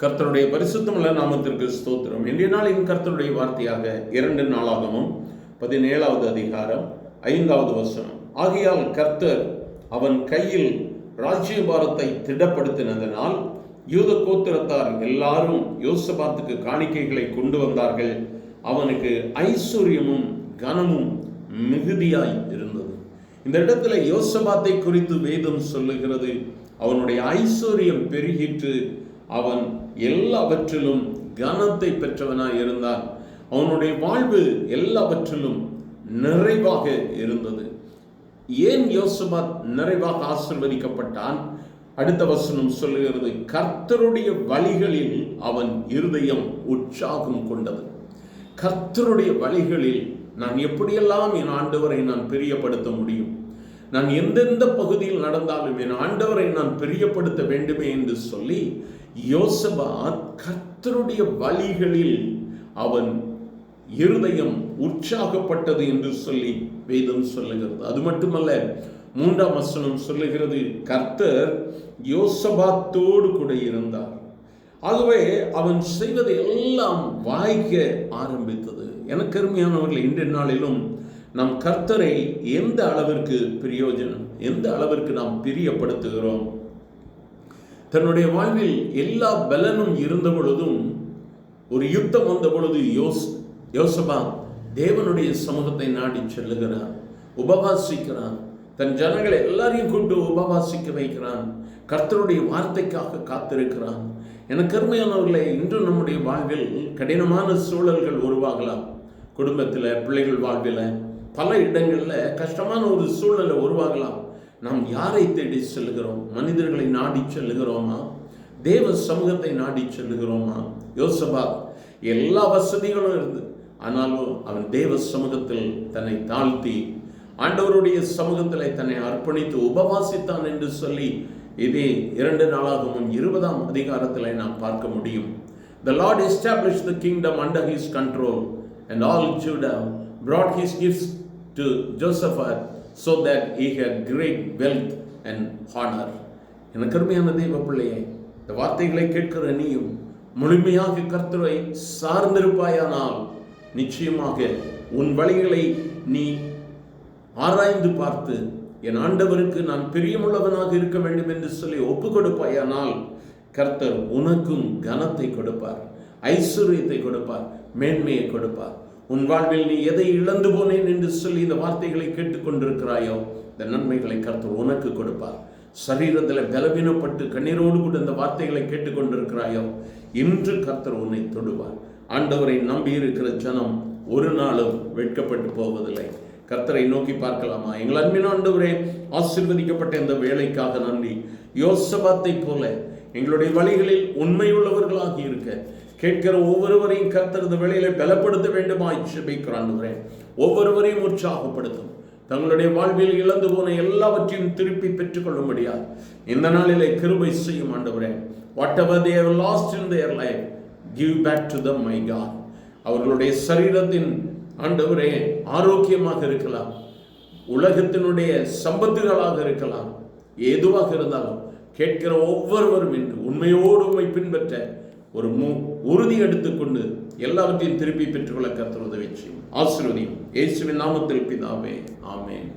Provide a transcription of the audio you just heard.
கர்த்தருடைய பரிசுத்தமுள்ள நாமத்திற்கு ஸ்தோத்திரம். இன்றைய நாளின் கர்த்தருடைய வார்த்தையாக 2 நாளாகமம் 17வது அதிகாரம் 5வது வசனம். ஆகையால் கர்த்தர் அவன் கையில் ராஜ்யபாரத்தை திடப்படுத்தினதனால் யூத கோத்திரத்தார் எல்லாரும் யோசபாத்துக்கு காணிக்கைகளை கொண்டு வந்தார்கள். அவனுக்கு ஐஸ்வர்யமும் கனமும் மிகுதியாய் இருந்தது. இந்த இடத்துல யோசபாத்தை குறித்து வேதம் சொல்லுகிறது, அவனுடைய ஐஸ்வர்யம் பெருகிற்று, அவன் எல்லாவற்றிலும் கனத்தை பெற்றவனாய் இருந்தான், அவனுடைய வாழ்வு எல்லாவற்றிலும் நிறைவாக இருந்தது. ஏன் யோசபாத் நிறைவாக ஆசீர்வதிக்கப்பட்டான்? அடுத்த வசனம் சொல்லுகிறது, கர்த்தருடைய வழிகளில் அவன் இருதயம் உற்சாகம் கொண்டது. கர்த்தருடைய வழிகளில் நான் எப்படியெல்லாம் என் ஆண்டவரை நான் பிரியப்படுத்த முடியும், நான் எந்தெந்த பகுதியில் நடந்தாலும் என் ஆண்டவரை நான் பிரியப்படுத்த வேண்டுமே என்று சொல்லி யோசபாத் கர்த்தருடைய வழிகளில் அவன் இருதயம் உற்சாகப்பட்டது என்று சொல்லி வேதம் சொல்லுகிறது. அது மட்டுமல்ல, 3ஆம் வசனம் சொல்லுகிறது, கர்த்தர் யோசபாத்தோடு கூட இருந்தார். ஆகவே அவன் செய்வது எல்லாம் வாய்க்க ஆரம்பித்தது. எனக்கு அருமையானவர்கள், இன்றைய நாளிலும் நம் கர்த்தரை எந்த அளவிற்கு பிரயோஜனம், எந்த அளவிற்கு நாம் பிரியப்படுத்துகிறோம்? தன்னுடைய வாழ்வில் எல்லா பலனும் இருந்த பொழுதும், ஒரு யுத்தம் வந்த பொழுது யோசபாத் தேவனுடைய சமூகத்தை நாடி செல்லுகிறான், உபவாசிக்கிறான், தன் ஜனங்களை எல்லாரையும் கூட்டு உபவாசிக்க வைக்கிறான், கர்த்தருடைய வார்த்தைக்காக காத்திருக்கிறான். எனக்கு அருமையானவர்களே, இன்று நம்முடைய வாழ்வில் கடினமான சூழல்கள் உருவாகலாம். குடும்பத்தில், பிள்ளைகள் வாழ்வில், பல இடங்களில் கஷ்டமான ஒரு சூழலை உருவாகலாம். நாம் யாரை தேடி செல்லுகிறோம்? மனிதர்களை நாடி செல்லுகிறோமா? தேவ சமூகத்தை நாடி செல்லுகிறோமா? யோசபாத் எல்லா வசதிகளும் இருந்து, ஆனாலும் அவன் தேவ சமூகத்தில் தன்னை தாழ்த்தி ஆண்டவருடைய சமூகத்தில் தன்னை அர்ப்பணித்து உபவாசித்தான் என்று சொல்லி இதே 2 நாளாகமம் 20ஆம் அதிகாரத்தில் நாம் பார்க்க முடியும். The Lord established the kingdom under his control, and all Judah brought his gifts to Josaphat so that he had great wealth and honor. எனக்கு அருமையான தேவ பிள்ளையே, இந்த வார்த்தைகளை கேட்கிற நீயும் முழுமையாக கர்த்தரை சார்ந்திருப்பாயானால் நிச்சயமாக உன் வழிகளை நீ ஆராய்ந்து பார்த்து, என் ஆண்டவருக்கு நான் பிரியமுள்ளவனாக இருக்க வேண்டும் என்று சொல்லி ஒப்பு கொடுப்பாயானால் கர்த்தர் உனக்கும் கனத்தை கொடுப்பார், ஐஸ்வர்யத்தை கொடுப்பார், மேன்மையை கொடுப்பார். உன் வாழ்வில் நீ எதை இழந்து போனேன் என்று சொல்லி இந்த வார்த்தைகளை கேட்டுக்கொண்டிருக்கிறாயோ, இந்த நன்மைகளை கர்த்தர் உனக்கு கொடுப்பார். சரீரத்தில் பலவீனப்பட்டு கண்ணீரோடு கூட இந்த வார்த்தைகளை கேட்டுக்கொண்டிருக்கிறாயோ, இன்று கர்த்தர் உன்னை தொடுவார். ஆண்டவரை நம்பி இருக்கிற ஜனம் ஒரு நாளும் வெட்கப்பட்டு போவதில்லை. கர்த்தரை நோக்கி பார்க்கலாமா? எங்கள் அன்பின் ஆண்டவரே, ஆசீர்வதிக்கப்பட்ட இந்த வேலைக்காக நன்றி. யோசபாத்தை போல எங்களுடைய வழிகளில் உண்மையுள்ளவர்களாக இருக்க கேட்கிற ஒவ்வொருவரையும் கர்த்தர் இந்த வேளையில பலப்படுத்த வேண்டுமாய் ஜெபிக்கிறேன். ஒவ்வொருவரையும் உற்சாகப்படுத்தும், தங்களுடைய வாழ்வில் இழந்து போன எல்லாவற்றையும் திருப்பி பெற்றுக்கொள்ளும்படியா இந்த நாளிலே கிருபை செய்யும் ஆண்டவரே. whatever they have lost in their life, give back to them, my God. அவர்களுடைய சரீரத்தின் ஆண்டவரே ஆரோக்கியமாக இருக்கலாம், உலகத்தினுடைய சம்பத்துகளாக இருக்கலாம், எதுவாக இருந்தாலும் கேட்கிற ஒவ்வொருவரும் என்று உண்மையோடு உண்மை பின்பற்ற ஒரு உறுதி எடுத்துக்கொண்டு எல்லாவற்றையும் திருப்பி பெற்றுக்கொள்ள கர்த்தர் உதவி செய்யும். ஆசீர்வதியும். இயேசுவின் நாமத்தில் பிதாவே, ஆமென்.